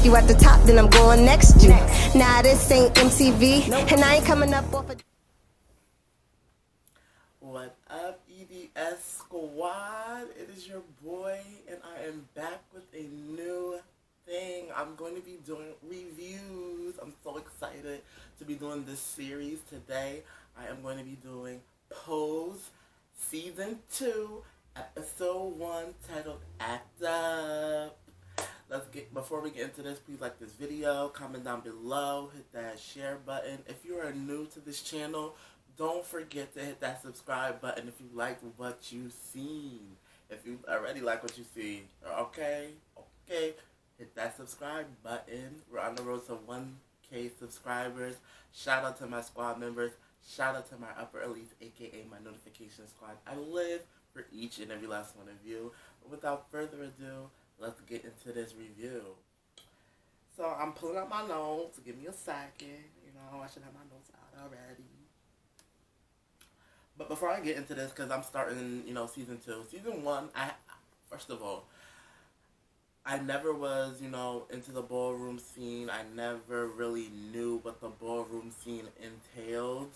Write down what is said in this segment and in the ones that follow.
you at the top, then I'm going next you. Nah, this ain't MTV, and I ain't coming up off of... What up, EDS Squad? It is your boy, and I am back with a new thing. I'm going to be doing reviews. I'm so excited to be doing this series today. I am going to be doing Pose Season 2, Episode 1, titled Act Up. Before we get into this, please like this video, comment down below, hit that share button. If you are new to this channel, don't forget to hit that subscribe button if you like what you've seen. If you already like what you see, okay, hit that subscribe button. We're on the road to 1K subscribers. Shout out to my squad members. Shout out to my upper elites, aka my notification squad. I live for each and every last one of you. But without further ado, let's get into this review. So I'm pulling out my notes. Give me a second. You know, I should have my notes out already. But before I get into this, because I'm starting, Season 2. Season 1, first of all, I never was, into the ballroom scene. I never really knew what the ballroom scene entailed.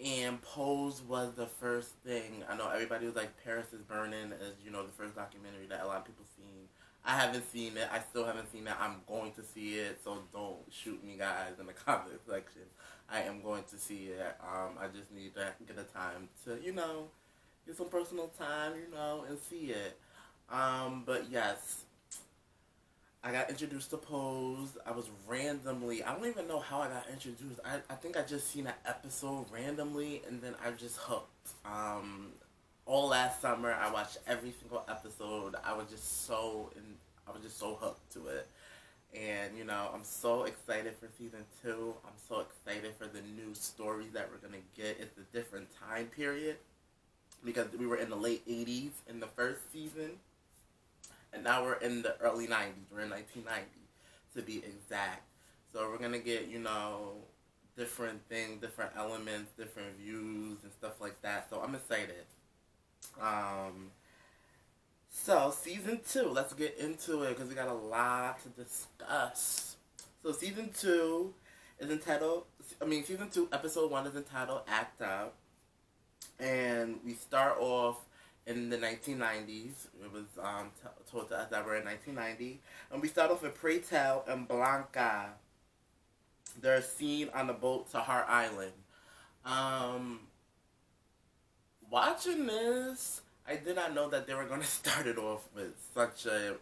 And Pose was the first thing. I know everybody was like, Paris is Burning is, the first documentary that a lot of people seen. I haven't seen it. I still haven't seen it. I'm going to see it, so don't shoot me, guys, in the comment section. I am going to see it. I just need to get a time to, get some personal time, and see it. But yes, I got introduced to Pose. I was randomly, I don't even know how I got introduced. I think I just seen an episode randomly, and then I just hooked. All last summer, I watched every single episode. I was just so hooked to it. And, I'm so excited for Season 2. I'm so excited for the new stories that we're going to get. It's a different time period, because we were in the late 80s in the first season. And now we're in the early 90s. We're in 1990, to be exact. So we're going to get, different things, different elements, different views, and stuff like that. So I'm excited. So, Season 2, let's get into it, because we got a lot to discuss. So, Season 2 is entitled, Season 2, Episode 1 is entitled Act Up. And we start off in the 1990s. It was told to us that we're in 1990. And we start off with Pray Tell and Blanca. They're seen on the boat to Hart Island. Watching this, I did not know that they were going to start it off with such a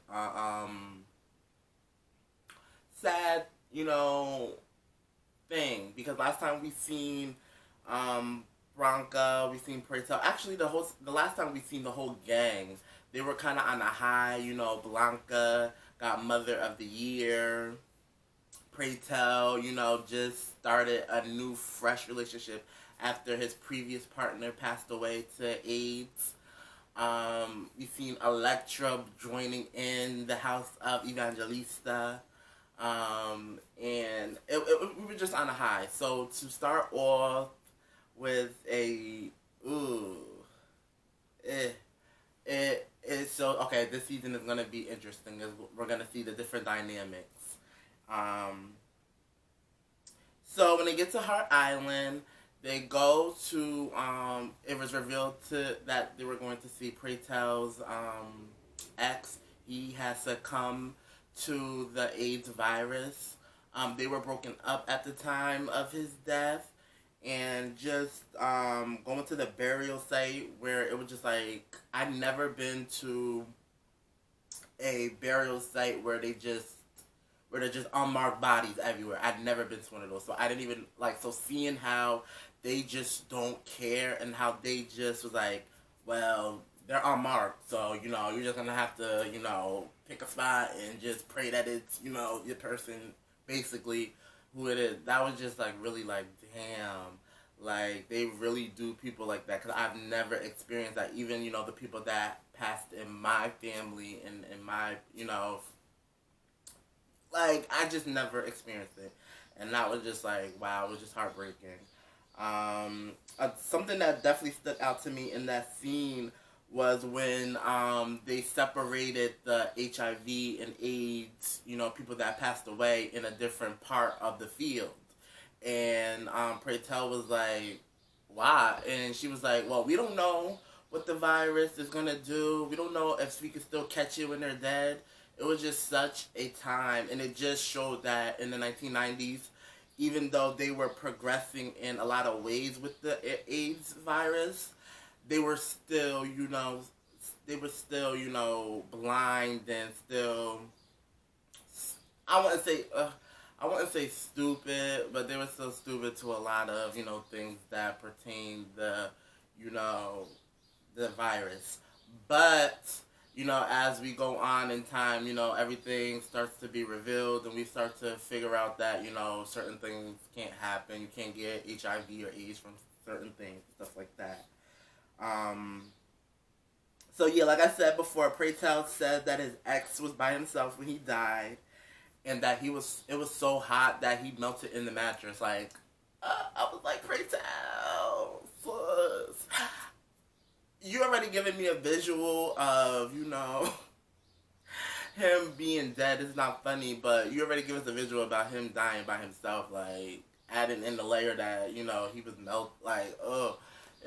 sad, thing. Because last time we seen Blanca, we seen Pray Tell. Actually, the last time we seen the whole gang, they were kind of on a high. Blanca got Mother of the Year. Pray Tell, just started a new, fresh relationship after his previous partner passed away to AIDS. We've seen Electra joining in the house of Evangelista. And we were just on a high. So to start off with a, okay, this season is going to be interesting. We're going to see the different dynamics. So when they get to Hart Island, they go to, it was revealed that they were going to see Pray Tell's ex. He has succumbed to the AIDS virus. They were broken up at the time of his death. And just going to the burial site, where it was just like, I'd never been to a burial site where there's just unmarked bodies everywhere. I'd never been to one of those. So I didn't even, so seeing how they just don't care, and how they just was like, well, they're unmarked, so, you're just going to have to, pick a spot and just pray that it's, your person, basically, who it is. That was just, really, damn. They really do people like that, because I've never experienced that. Even, the people that passed in my family and in my, I just never experienced it. And that was just wow, it was just heartbreaking. Something that definitely stood out to me in that scene was when they separated the HIV and AIDS, people that passed away in a different part of the field. And Pray Tell was like, why? And she was like, well, we don't know what the virus is going to do. We don't know if we can still catch it when they're dead. It was just such a time. And it just showed that in the 1990s, even though they were progressing in a lot of ways with the AIDS virus, they were still, blind and still, I wouldn't say, I wouldn't say stupid, but they were still stupid to a lot of, things that pertain the virus. But, as we go on in time, everything starts to be revealed and we start to figure out that, certain things can't happen. You can't get HIV or AIDS from certain things, stuff like that. So yeah, like I said before, Pray Tell said that his ex was by himself when he died, and that it was so hot that he melted in the mattress. Like, I was like, Pray Tell, sus. You already given me a visual of, him being dead. It's not funny, but you already give us a visual about him dying by himself, like, adding in the layer that, he was like, oh.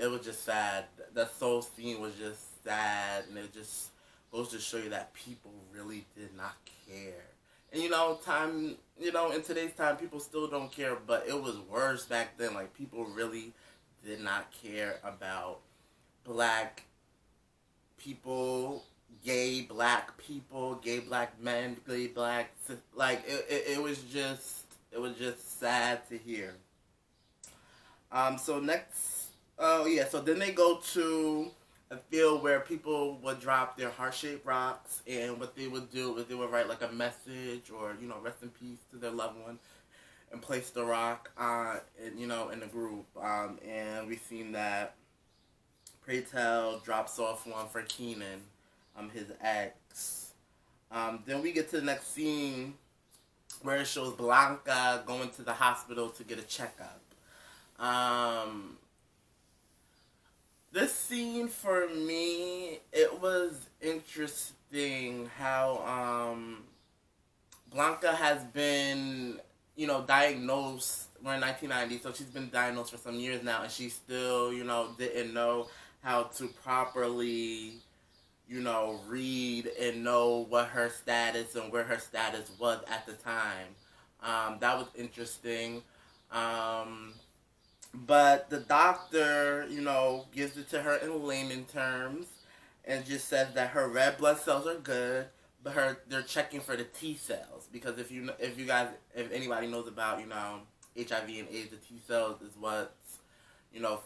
It was just sad. That soul scene was just sad, and it just goes to show you that people really did not care. And in today's time, people still don't care, but it was worse back then. Like, people really did not care about black people, gay black people, gay black men, gay black, like, it was just sad to hear. So next. Oh, yeah, so then they go to a field where people would drop their heart-shaped rocks, and what they would do is they would write, like, a message or, rest in peace to their loved one, and place the rock, in the group. And we've seen that Pray Tell drops off one for Keenan, his ex. Then we get to the next scene where it shows Blanca going to the hospital to get a checkup. This scene, for me, it was interesting how Blanca has been, diagnosed. We're in 1990, so she's been diagnosed for some years now, and she still, didn't know how to properly, read and know what her status and where her status was at the time. That was interesting. But the doctor, gives it to her in layman terms and just says that her red blood cells are good, but they're checking for the T cells, because if anybody knows about, HIV and AIDS, the T cells is what,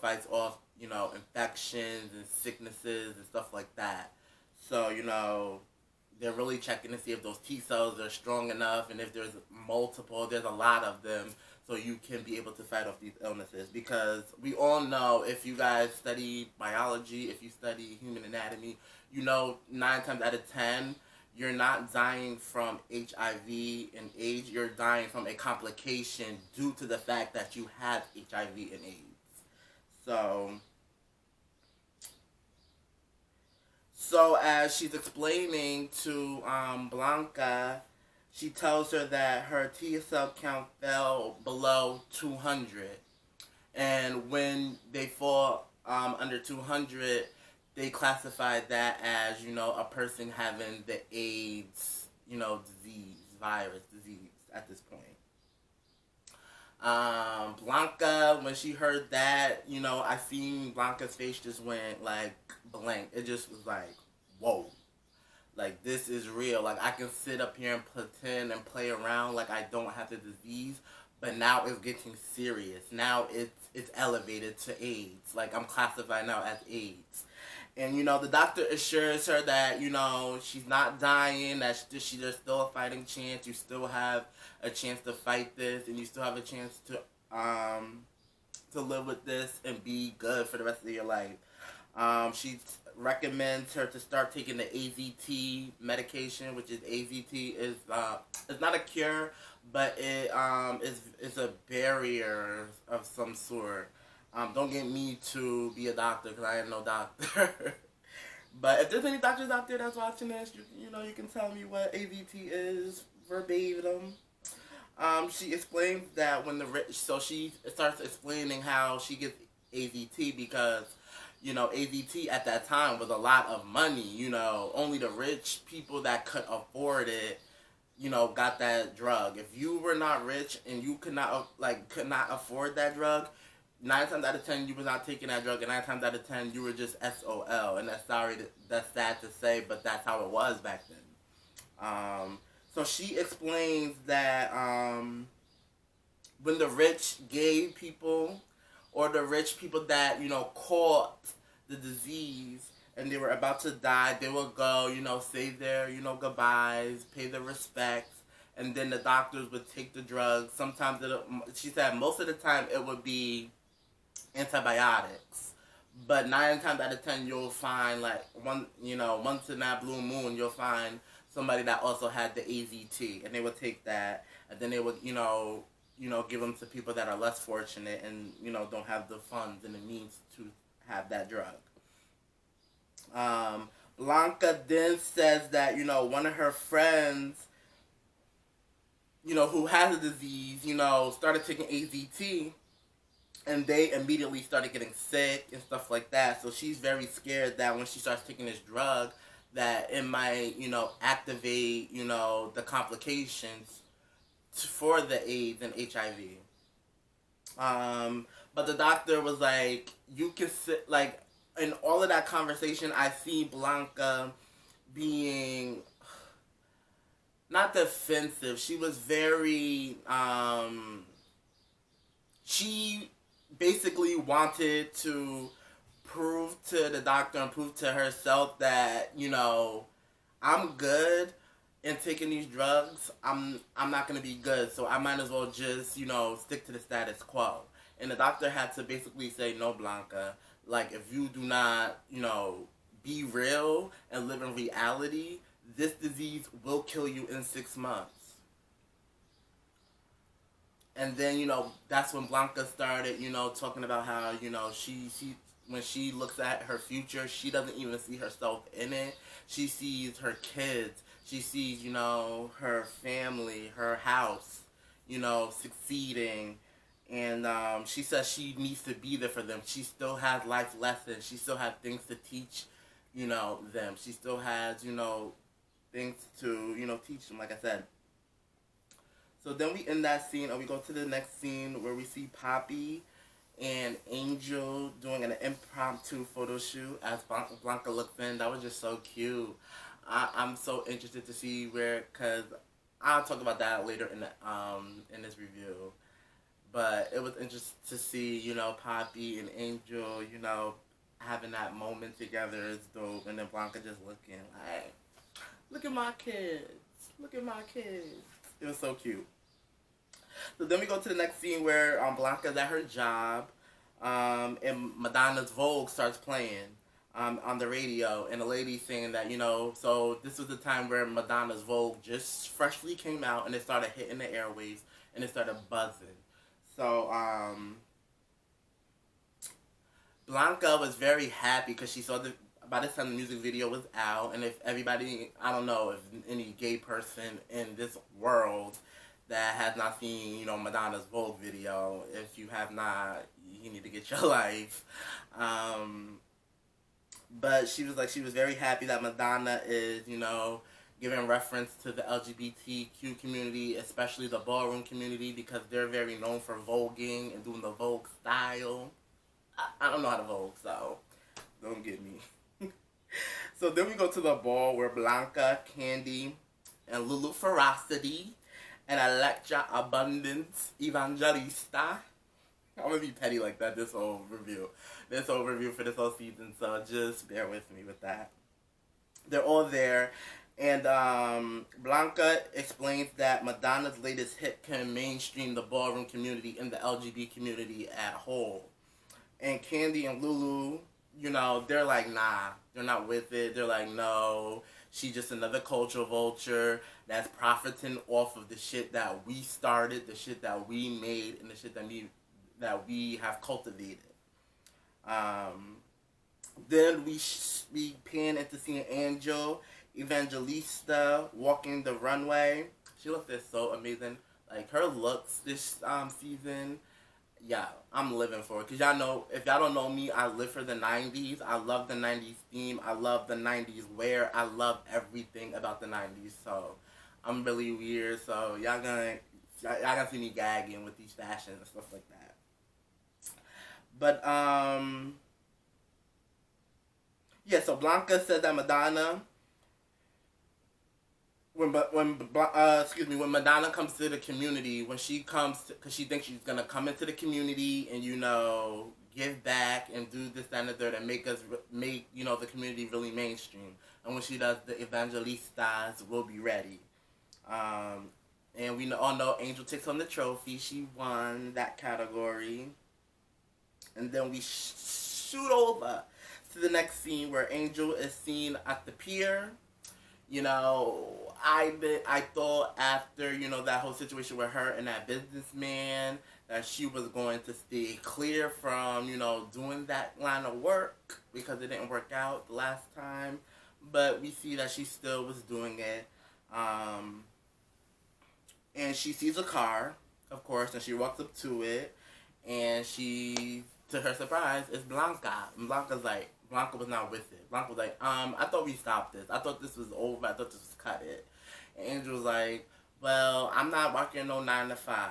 fights off, infections and sicknesses and stuff like that. So, they're really checking to see if those T cells are strong enough, and if there's a lot of them, so you can be able to fight off these illnesses. Because we all know, if you guys study biology, if you study human anatomy, 9 times out of 10, you're not dying from HIV and AIDS. You're dying from a complication due to the fact that you have HIV and AIDS. So as she's explaining to Blanca, she tells her that her T cell count fell below 200. And when they fall under 200, they classify that as, a person having the AIDS, virus disease at this point. Blanca, when she heard that, I seen Blanca's face just went, like, blank. It just was like, whoa. Like, this is real. Like, I can sit up here and pretend and play around like I don't have the disease, but now it's getting serious. Now it's elevated to AIDS. Like, I'm classified now as AIDS. And, the doctor assures her that, she's not dying, that there's still a fighting chance. You still have a chance to fight this, and you still have a chance to live with this and be good for the rest of your life. She recommends her to start taking the AZT medication, which is AZT is it's not a cure, but it is a barrier of some sort. Don't get me to be a doctor, because I am no doctor. But if there's any doctors out there that's watching this, you can tell me what AZT is verbatim. She explains that when the rich, so she starts explaining how she gets AZT because, AZT at that time was a lot of money. Only the rich people that could afford it, got that drug. If you were not rich and you could not afford that drug, 9 times out of 10 you were not taking that drug, and 9 times out of 10 you were just SOL. And that's sad to say, but that's how it was back then. So she explains that when the rich gay people or the rich people that, caught the disease and they were about to die, they would go, say their, goodbyes, pay their respects, and then the doctors would take the drugs. Sometimes, she said most of the time it would be antibiotics. But 9 times out of 10 you'll find, like, once in that blue moon, you'll find somebody that also had the AZT, and they would take that, and then they would, give them to people that are less fortunate and, don't have the funds and the means to have that drug. Blanca then says that, one of her friends, who has the disease, started taking AZT, and they immediately started getting sick and stuff like that. So she's very scared that when she starts taking this drug, that it might, activate, the complications for the AIDS and HIV. But the doctor was like, you can sit, like, in all of that conversation, I see Blanca being not defensive. She was very, she basically wanted to prove to the doctor and prove to herself that, I'm good in taking these drugs. I'm not going to be good, so I might as well just, stick to the status quo. And the doctor had to basically say, no, Blanca, like, if you do not, be real and live in reality, this disease will kill you in 6 months. And then, that's when Blanca started, talking about how, she when she looks at her future, she doesn't even see herself in it. She sees her kids. She sees, her family, her house, succeeding. And she says she needs to be there for them. She still has life lessons. She still has things to teach, them. She still has, things to, teach them, like I said. So then we end that scene, and we go to the next scene where we see Poppy and Angel doing an impromptu photo shoot as Blanca looks in. That was just so cute. I'm so interested to see because I'll talk about that later in this review. But it was interesting to see, Poppy and Angel, having that moment together is dope. And then Blanca just looking like, look at my kids. Look at my kids. It was so cute. So then we go to the next scene where Blanca's at her job, and Madonna's Vogue starts playing on the radio, and the lady saying that, so this was the time where Madonna's Vogue just freshly came out, and it started hitting the airwaves, and it started buzzing. So Blanca was very happy because she saw by this time the music video was out, and if everybody, I don't know if any gay person in this world that has not seen, Madonna's Vogue video, if you have not, you need to get your life. But she was very happy that Madonna is, giving reference to the LGBTQ community, especially the ballroom community, because they're very known for voguing and doing the Vogue style. I don't know how to Vogue, so don't get me. So then we go to the ball where Blanca, Candy, and Lulu Ferocity and Electra Abundance Evangelista. I'm gonna be petty like that this whole review for this whole season, so just bear with me with that. They're all there, and Blanca explains that Madonna's latest hit can mainstream the ballroom community and the LGBT community at whole. And Candy and Lulu, they're like, nah, they're not with it. They're like, no, she's just another cultural vulture that's profiting off of the shit that we started, the shit that we made, and the shit that we have cultivated. Then we pan into seeing Angel Evangelista walking the runway. She looked so amazing. Like her looks this season, yeah, I'm living for it. Cause y'all know, if y'all don't know me, I live for the '90s. I love the '90s theme. I love the '90s wear. I love everything about the '90s. So I'm really weird. So y'all gonna see me gagging with these fashions and stuff like that. But yeah. So Blanca said that Madonna, when Madonna comes to the community, when she comes, because she thinks she's gonna come into the community and give back and do this, that, and the third, and make the community really mainstream. And when she does, the evangelistas will be ready. And we all know Angel takes home the trophy. She won that category. And then we shoot over to the next scene where Angel is seen at the pier. I thought after, that whole situation with her and that businessman, that she was going to stay clear from, doing that line of work because it didn't work out the last time. But we see that she still was doing it. And she sees a car, of course, and she walks up to it, and to her surprise, it's Blanca. And Blanca was not with it. Blanca was like, I thought we stopped this. I thought this was over. I thought this was cut it. And Angel was like, well, I'm not working no 9 to 5.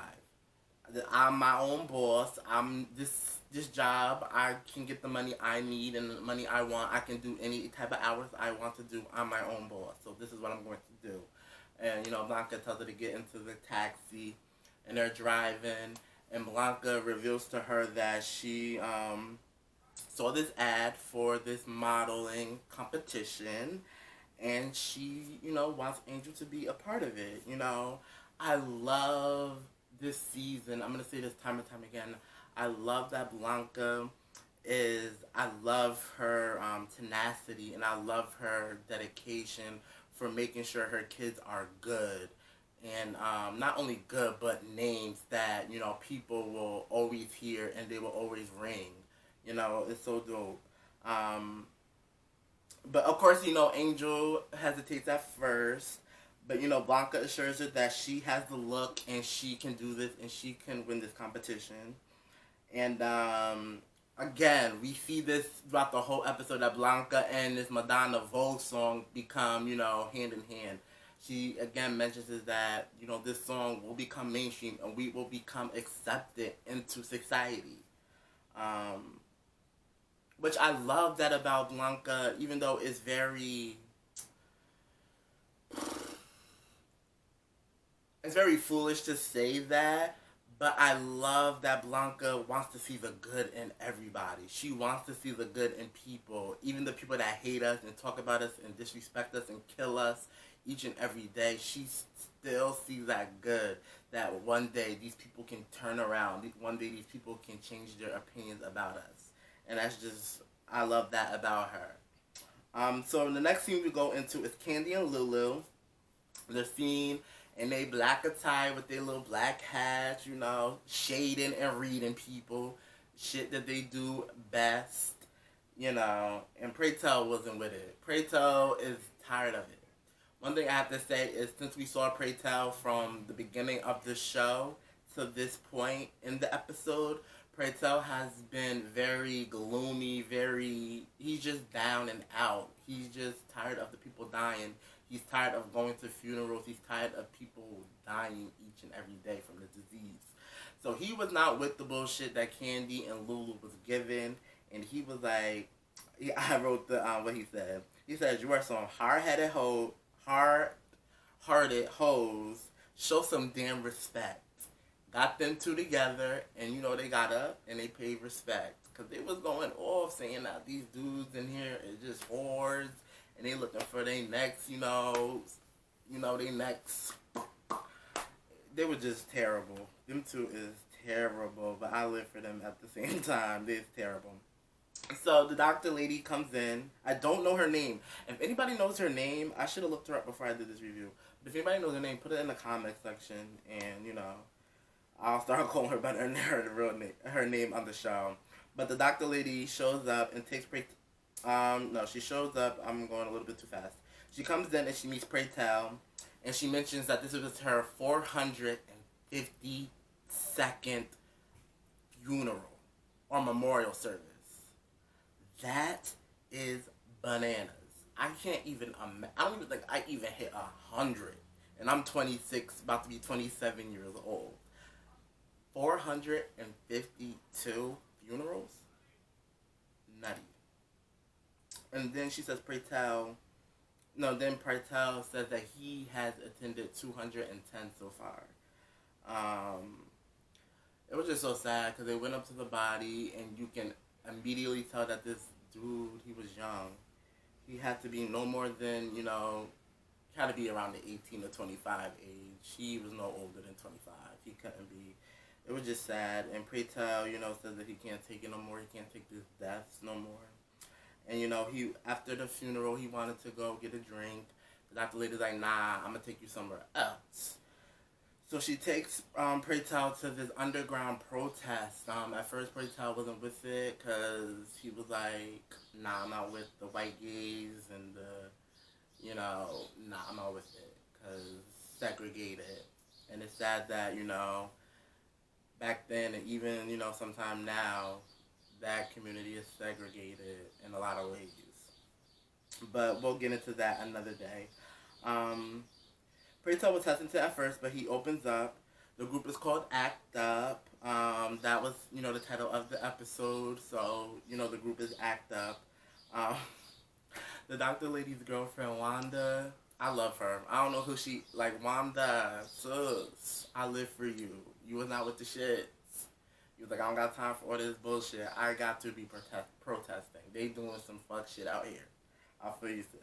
I'm my own boss. I'm this job. I can get the money I need and the money I want. I can do any type of hours I want to do. I'm my own boss. So this is what I'm going to do. And, Blanca tells her to get into the taxi, and they're driving, and Blanca reveals to her that she saw this ad for this modeling competition, and she, wants Angel to be a part of it. I love this season. I'm going to say this time and time again. I love that Blanca I love her tenacity, and I love her dedication for making sure her kids are good. And not only good, but names that, people will always hear and they will always ring. It's so dope. But of course, Angel hesitates at first. But, Blanca assures her that she has the look and she can do this and she can win this competition. And again, we see this throughout the whole episode that Blanca and this Madonna Vogue song become, hand in hand. She again mentions is that, this song will become mainstream and we will become accepted into society. Which I love that about Blanca, even though it's very foolish to say that, but I love that Blanca wants to see the good in everybody. She wants to see the good in people, even the people that hate us and talk about us and disrespect us and kill us each and every day. She still sees that good, that one day these people can turn around. One day these people can change their opinions about us. And that's just, I love that about her. So the next scene we go into is Candy and Lulu. They're seen in a black attire with their little black hats, shading and reading people. Shit that they do best, and Pray Tell wasn't with it. Pray Tell is tired of it. One thing I have to say is since we saw Pray Tell from the beginning of the show to this point in the episode, Pray Tell has been very gloomy, he's just down and out. He's just tired of the people dying. He's tired of going to funerals. He's tired of people dying each and every day from the disease. So he was not with the bullshit that Candy and Lulu was given. And he was like, I wrote what he said. He said, you are some hard-hearted hoes. Show some damn respect. Got them two together, and they got up and they paid respect. Because they was going off saying that these dudes in here is just whores. And they looking for their next, their next. They were just terrible. Them two is terrible, but I live for them at the same time. They're terrible. So the doctor lady comes in. I don't know her name. If anybody knows her name, I should have looked her up before I did this review. But if anybody knows her name, put it in the comment section, and I'll start calling her by her name on the show. But the doctor lady shows up and takes No, she shows up. I'm going a little bit too fast. She comes in and she meets Pray Tell, and she mentions that this was her 452nd funeral or memorial service. That is bananas. I can't even I don't even think I even hit 100. And I'm 26, about to be 27 years old. 452 funerals? Nutty. And then she says, Pray Tell. No, then Pray Tell says that he has attended 210 so far. It was just so sad because they went up to the body and you can immediately tell that this dude, he was young. He had to be no more than, had to be around the 18 to 25 age. He was no older than 25. He couldn't be. It was just sad. And Pray Tell, says that he can't take it no more. He can't take these deaths no more. And, he after the funeral, he wanted to go get a drink. The doctor lady's like, nah, I'm going to take you somewhere else. So she takes Pray Tell to this underground protest. At first, Pray Tell wasn't with it because he was like, nah, I'm not with the white gays and the, nah, I'm not with it because segregated. And it's sad that, back then and even, sometime now, that community is segregated in a lot of ways. But we'll get into that another day. Pray Tell was hesitant at first, but he opens up. The group is called Act Up. That was, the title of the episode. So, the group is Act Up. The doctor lady's girlfriend, Wanda, I love her. I don't know who she, like, Wanda, sus, I live for you. You was not with the shit. He was like, I don't got time for all this bullshit. I got to be protesting. They doing some fuck shit out here. I'll feel you, sis.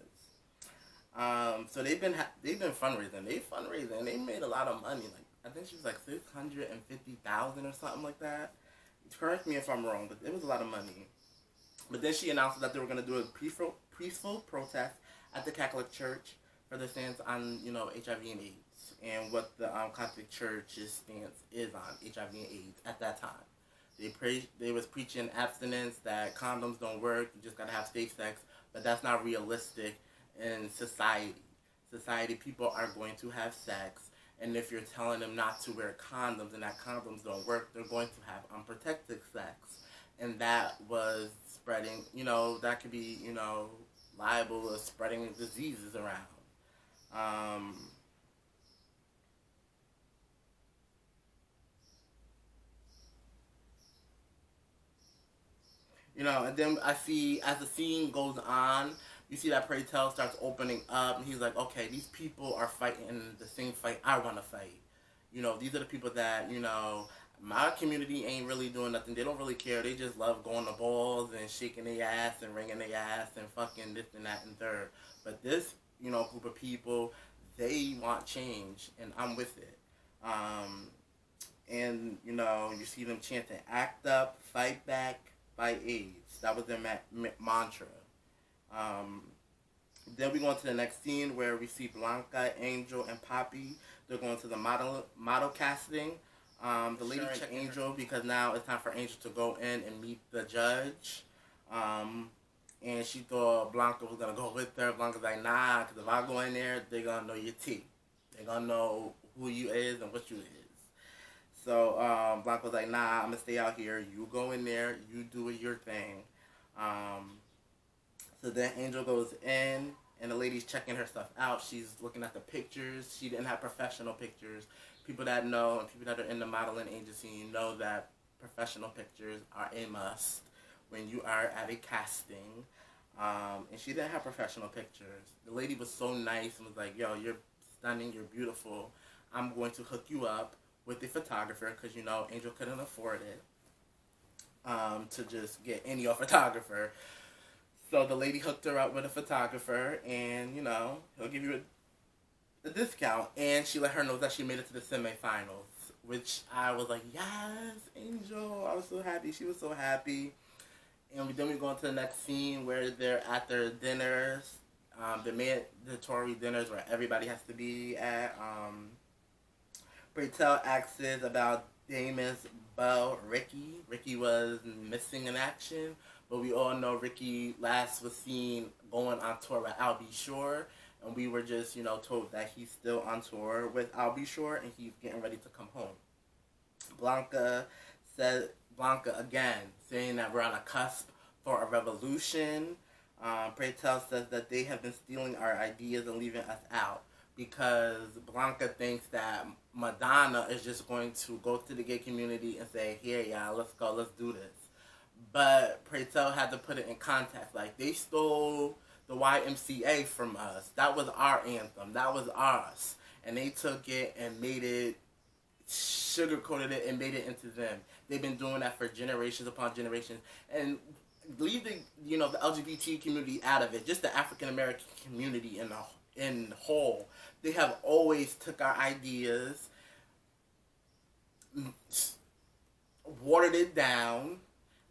So they've been fundraising. They made a lot of money. Like I think she was like 650,000 or something like that. Correct me if I'm wrong, but it was a lot of money. But then she announced that they were going to do a peaceful protest at the Catholic Church for their stance on HIV and AIDS and what the Catholic Church's stance is on HIV and AIDS at that time. They was preaching abstinence, that condoms don't work. You just got to have safe sex, but that's not realistic. In society, people are going to have sex, and if you're telling them not to wear condoms and that condoms don't work, they're going to have unprotected sex, and that was spreading, that could be, liable to spreading diseases around. And then I see, as the scene goes on, you see that Pray Tell starts opening up, and he's like, okay, these people are fighting the same fight I want to fight. These are the people that, my community ain't really doing nothing. They don't really care. They just love going to balls and shaking their ass and ringing their ass and fucking this and that and third. But this, group of people, they want change, and I'm with it. And, you see them chanting, act up, fight back, fight AIDS. That was their mantra. Then we go on to the next scene where we see Blanca, Angel, and Poppy. They're going to the model casting. The lady checked Angel because now it's time for Angel to go in and meet the judge. And she thought Blanca was going to go with her. Blanca's like, nah, because if I go in there, they're going to know your tea. They're going to know who you is and what you is. So Blanca was like, nah, I'm going to stay out here. You go in there. You do your thing. So then Angel goes in, and the lady's checking her stuff out. She's looking at the pictures. She didn't have professional pictures. People that know and people that are in the modeling agency, know that professional pictures are a must when you are at a casting. And she didn't have professional pictures. The lady was so nice and was like, yo, you're stunning, you're beautiful. I'm going to hook you up with a photographer because, Angel couldn't afford it to just get any photographer. So the lady hooked her up with a photographer, and, he'll give you a discount. And she let her know that she made it to the semifinals, which I was like, yes, Angel. I was so happy. She was so happy. And then we go into the next scene where they're at their dinners, the mandatory dinners where everybody has to be at. Pray Tell asks about Damon's beau, Ricky. Ricky was missing in action. But we all know Ricky last was seen going on tour with Al B. Shore, and we were just, told that he's still on tour with Al B. Shore, and he's getting ready to come home. Blanca again, saying that we're on a cusp for a revolution. Pray Tell says that they have been stealing our ideas and leaving us out, because Blanca thinks that Madonna is just going to go to the gay community and say, here, y'all, let's go, let's do this. But Pray Tell had to put it in context. Like, they stole the YMCA from us. That was our anthem. That was ours. And they took it and made it, sugarcoated it and made it into them. They've been doing that for generations upon generations. And leave the LGBT community out of it. Just the African American community in whole. They have always took our ideas, watered it down,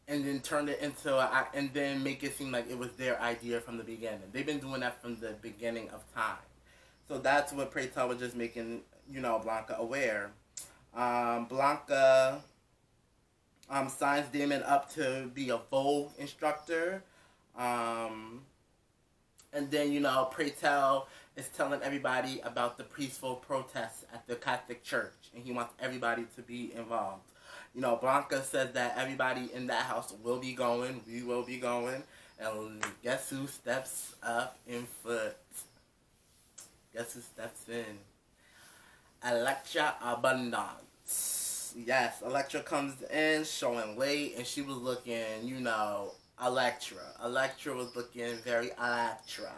and then turned it into and then make it seem like it was their idea from the beginning. They've been doing that from the beginning of time. So that's what Pray Tell was just making, Blanca aware. Blanca signs Damon up to be a Vogue instructor. And then, Pray Tell is telling everybody about the peaceful protests at the Catholic Church, and he wants everybody to be involved. Blanca says that everybody in that house will be going, we will be going, and guess who steps up in foot? Guess who steps in? Electra Abundance. Yes, Electra comes in, showing late, and she was looking, Electra. Electra was looking very Electra.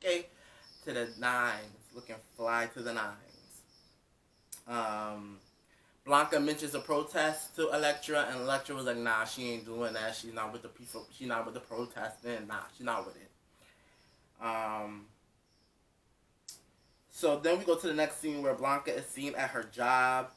Okay? To the nines. Looking fly to the nines. Blanca mentions a protest to Electra, and Electra was like, nah, she ain't doing that. She's not with the people. She's not with the protesting. Nah, she's not with it. So then we go to the next scene where Blanca is seen at her job,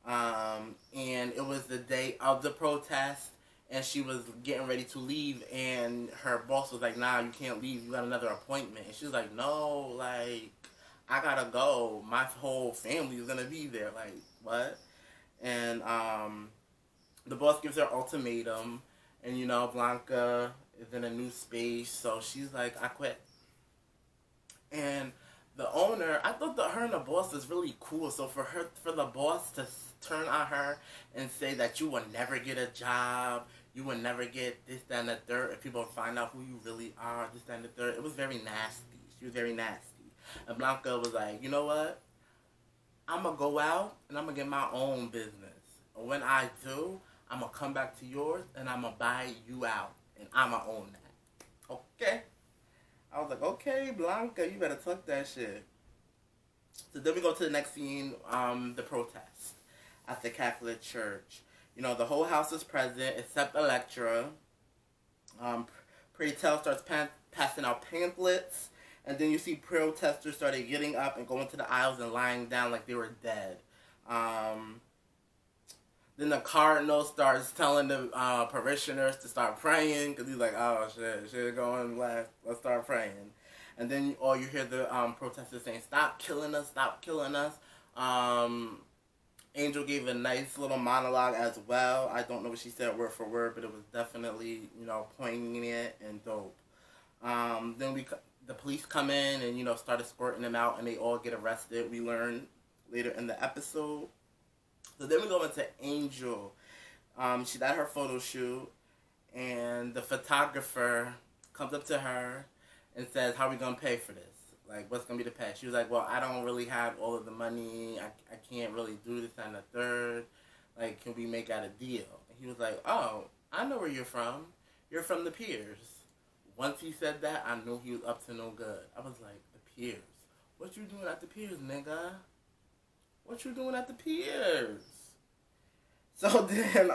and it was the day of the protest, and she was getting ready to leave, and her boss was like, nah, you can't leave, you got another appointment. And she was like, no, like, I gotta go, my whole family is gonna be there, like, what? And the boss gives her an ultimatum, and Blanca is in a new space, so she's like, I quit. And the owner, I thought that her and the boss was really cool. So for the boss to turn on her and say that you will never get a job, you will never get this, that, and the third, if people find out who you really are, this, that, and the third, it was very nasty. She was very nasty. And Blanca was like, you know what? I'm going to go out and I'm going to get my own business. And when I do, I'm going to come back to yours and I'm going to buy you out. And I'm going to own that. Okay? I was like, okay, Blanca, you better tuck that shit. So then we go to the next scene, the protest at the Catholic Church. The whole house is present except Electra. Pray Tell starts passing out pamphlets, and then you see protesters started getting up and going to the aisles and lying down like they were dead. Then the cardinal starts telling the parishioners to start praying, because he's like, oh, shit going last. Let's start praying. And then you hear the protesters saying, stop killing us, stop killing us. Angel gave a nice little monologue as well. I don't know what she said word for word, but it was definitely, poignant and dope. Then the police come in and, start escorting them out, and they all get arrested. We learn later in the episode. So then we go into Angel. She's at her photo shoot, and the photographer comes up to her and says, how are we going to pay for this? Like, what's going to be the pay? She was like, well, I don't really have all of the money. I can't really do this and the third. Like, can we make out a deal? And he was like, oh, I know where you're from. You're from the Piers. Once he said that, I knew he was up to no good. I was like, the Piers? What you doing at the Piers, nigga? What you doing at the Piers? So then,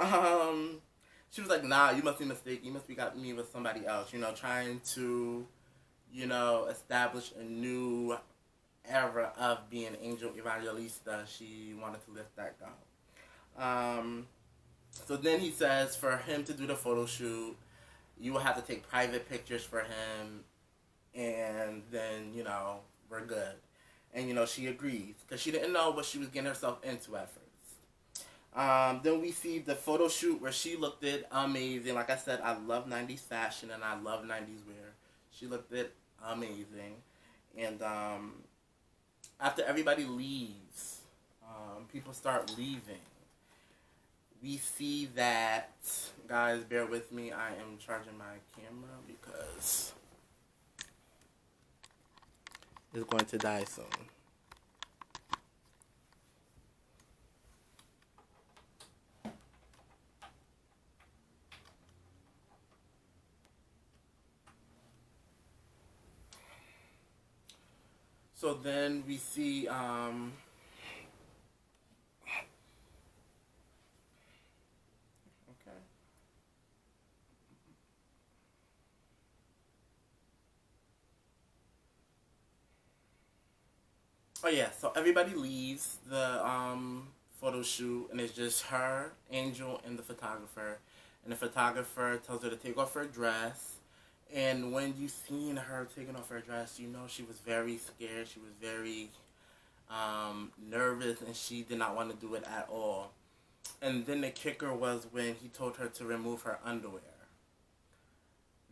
she was like, nah, you must be mistaken. You must be got me with somebody else. Trying to, establish a new era of being Angel Evangelista. She wanted to let that go. So then he says for him to do the photo shoot, you will have to take private pictures for him, and then, we're good. And, she agrees, because she didn't know what she was getting herself into at first. Then we see the photo shoot where she looked it amazing. Like I said, I love 90s fashion and I love 90s wear. She looked it amazing. And after everybody leaves, people start leaving. We see that, guys, bear with me. I am charging my camera because it's going to die soon. So then we see, okay. Oh yeah, so everybody leaves the photo shoot, and it's just her, Angel, and the photographer. And the photographer tells her to take off her dress. And when you seen her taking off her dress, you know she was very scared. She was very nervous, and she did not want to do it at all. And then the kicker was when he told her to remove her underwear.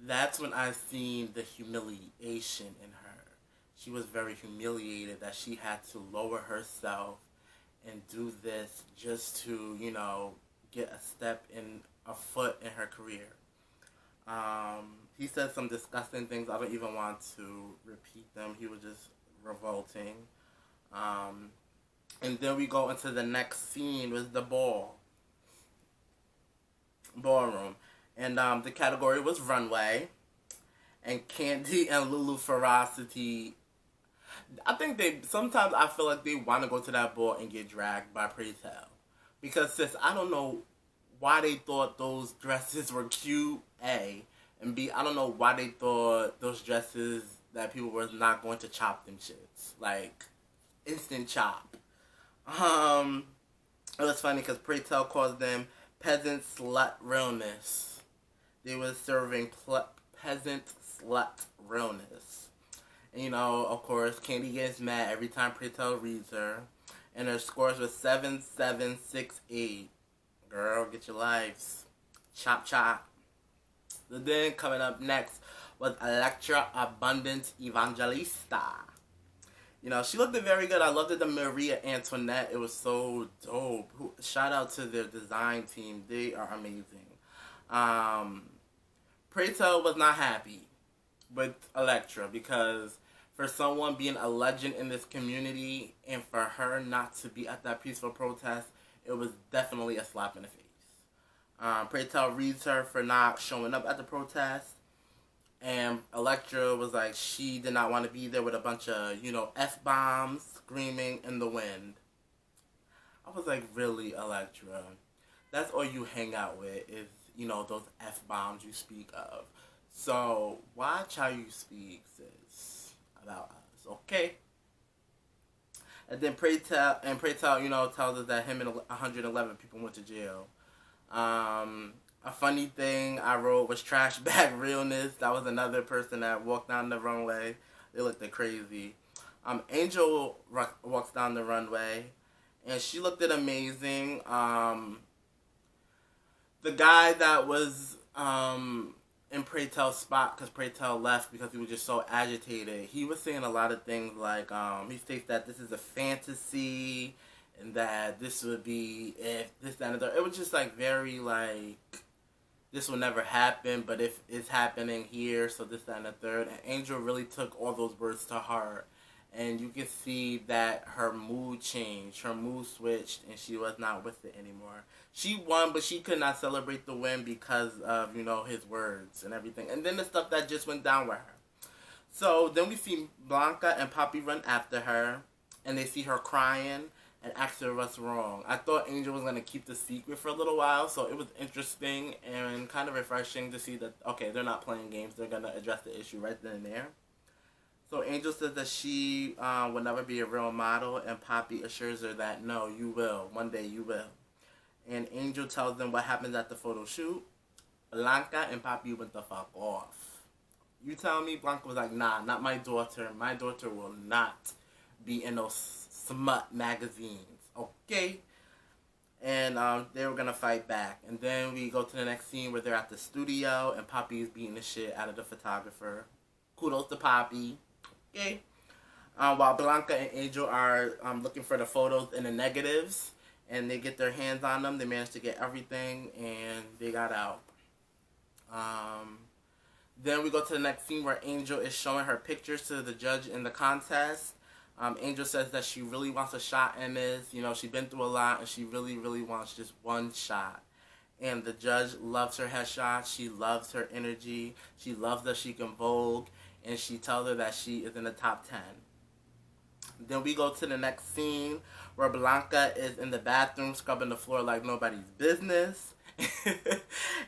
That's when I seen the humiliation in her. She was very humiliated that she had to lower herself and do this just to, you know, get a foot in her career. He said some disgusting things. I don't even want to repeat them. He was just revolting. And then we go into the next scene with the ballroom. And the category was runway. And Candy and Lulu Ferocity, I think sometimes I feel like they want to go to that ball and get dragged by Pray Tell. Because sis, I don't know why they thought those dresses were cute, A. And B, I don't know why they thought those dresses that people were not going to chop them shits. Like, instant chop. It was funny because Pray Tell calls them peasant slut realness. They were serving peasant slut realness. And, you know, of course, Candy gets mad every time Pray Tell reads her. And her scores was 7768. Girl, get your lives. Chop, chop. Then coming up next was Electra Abundant Evangelista. You know, she looked very good. I loved it, the Maria Antoinette. It was so dope. Shout out to their design team. They are amazing. Pray Tell was not happy with Electra because for someone being a legend in this community and for her not to be at that peaceful protest, it was definitely a slap in the face. Pray Tell reads her for not showing up at the protest. And Electra was like, she did not want to be there with a bunch of, you know, F-bombs screaming in the wind. I was like, really, Electra? That's all you hang out with is, you know, those F-bombs you speak of. So, watch how you speak, sis, about us, okay? And then Pray Tell, you know, tells us that him and 111 people went to jail. A funny thing I wrote was trash bag realness. That was another person that walked down the runway. They looked crazy. Angel walks down the runway, and she looked amazing. The guy that was in Pray Tell's spot, because Pray Tell left because he was just so agitated, he was saying a lot of things like, he states that this is a fantasy, and that this would be if this, that, and the other. It was just like very like, this will never happen, but if it's happening here, so this, that, and the third. And Angel really took all those words to heart. And you can see that her mood changed, her mood switched, and she was not with it anymore. She won, but she could not celebrate the win because of, you know, his words and everything. And then the stuff that just went down with her. So then we see Blanca and Poppy run after her, and they see her crying and ask her what's wrong. I thought Angel was going to keep the secret for a little while, so it was interesting and kind of refreshing to see that, okay, they're not playing games. They're going to address the issue right then and there. So Angel says that she will never be a real model, and Poppy assures her that, no, you will. One day you will. And Angel tells them what happens at the photo shoot. Blanca and Poppy went the fuck off. You tell me Blanca was like, nah, not my daughter. My daughter will not be in those smut magazines, okay? and they were gonna fight back. And then we go to the next scene where they're at the studio and Poppy is beating the shit out of the photographer. Kudos to Poppy. Okay. While Blanca and Angel are looking for the photos and the negatives, and they get their hands on them, they manage to get everything, and they got out. Then we go to the next scene where Angel is showing her pictures to the judge in the contest. Angel says that she really wants a shot in this. You know, she's been through a lot, and she really, really wants just one shot. And the judge loves her headshot. She loves her energy. She loves that she can Vogue. And she tells her that she is in the top 10. Then we go to the next scene where Blanca is in the bathroom scrubbing the floor like nobody's business.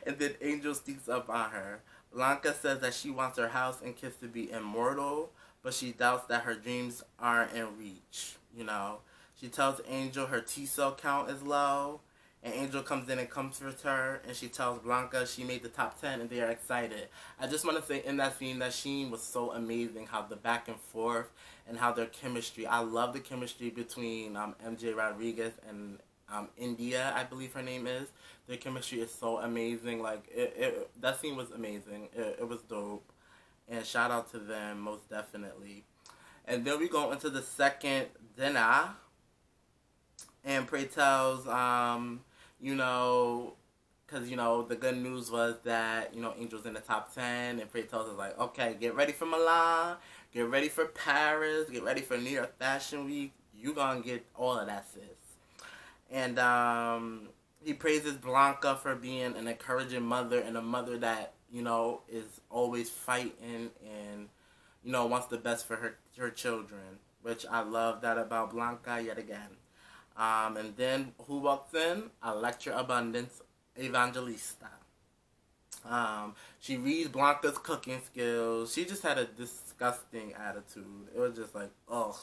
And then Angel sneaks up on her. Blanca says that she wants her house and kids to be immortal, but she doubts that her dreams aren't in reach, you know. She tells Angel her T-cell count is low, and Angel comes in and comforts her, and she tells Blanca she made the top 10, and they are excited. I just want to say in that scene was so amazing, how the back and forth, and how their chemistry. I love the chemistry between MJ Rodriguez and India, I believe her name is. Their chemistry is so amazing. Like, that scene was amazing. It was dope. And shout out to them, most definitely. And then we go into the second dinner. And Prey tells, you know, because, you know, the good news was that, you know, Angel's in the top 10. And Prey tells us, like, okay, get ready for Milan. Get ready for Paris. Get ready for New York Fashion Week. You gonna get all of that, sis. And he praises Blanca for being an encouraging mother and a mother that, you know, is always fighting and, you know, wants the best for her children, which I love that about Blanca yet again. And then who walks in? Electra Abundance Evangelista. She reads Blanca's cooking skills. She just had a disgusting attitude. It was just like, ugh.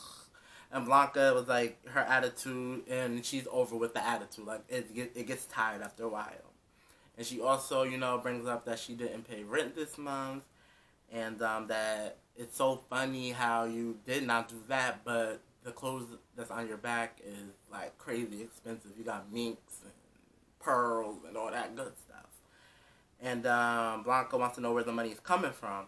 And Blanca was like, her attitude, and she's over with the attitude. Like, it gets tired after a while. And she also, you know, brings up that she didn't pay rent this month. And that it's so funny how you did not do that, but the clothes that's on your back is, like, crazy expensive. You got minks and pearls and all that good stuff. And Blanca wants to know where the money's coming from.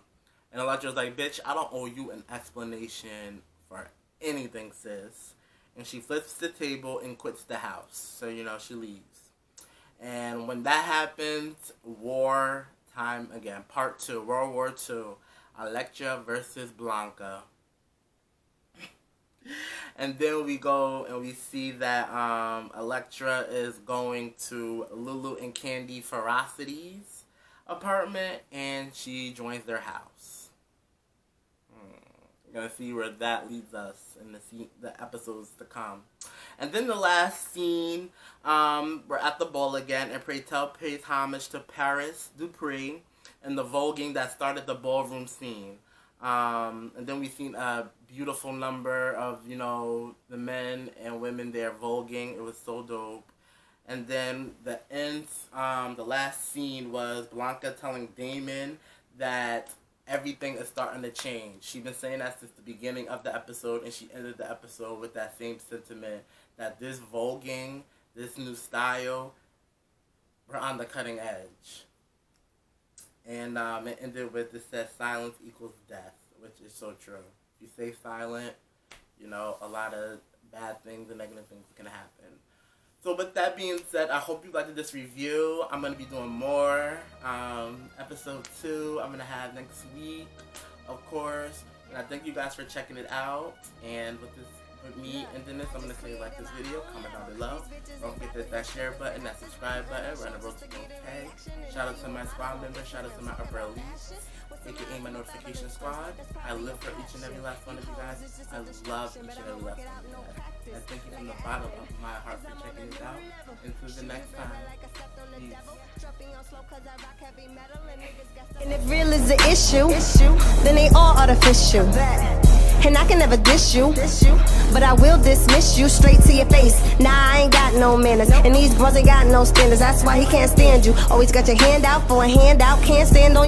And Electra's like, bitch, I don't owe you an explanation for anything, sis. And she flips the table and quits the house. So, you know, she leaves. And when that happens, war time again. Part 2, World War II. Electra versus Blanca. And then we go and we see that Electra is going to Lulu and Candy Ferocity's apartment, and she joins their house. We're gonna see where that leads us in the episodes to come. And then the last scene, we're at the ball again, and Prey pays homage to Paris Dupree and the voguing that started the ballroom scene. And then we've seen a beautiful number of, you know, the men and women there voguing. It was so dope. And then the last scene was Blanca telling Damon that everything is starting to change. She's been saying that since the beginning of the episode, and she ended the episode with that same sentiment, that this voguing, this new style, we're on the cutting edge. And it ended with, it says silence equals death, which is so true. If you stay silent, you know, a lot of bad things and negative things can happen. So with that being said, I hope you liked this review. I'm going to be doing more. Episode 2 I'm going to have next week, of course. And I thank you guys for checking it out. And with me ending this, I'm going to say like this video, comment down below. Don't forget to hit that share button, that subscribe button. We're on the road to 4K. Shout out to my squad members. Shout out to my upper elites, aka my notification squad. I live for each and every last one of you guys. I love each and every last one of you guys. And thank you from the bottom of my heart for checking it out. Until the next time. Peace. And if real is the issue, then they all artificial. And I can never dish you, but I will dismiss you straight to your face. Nah, I ain't got no manners, and these bros ain't got no standards. That's why he can't stand you. Always got your hand out for a handout, can't stand on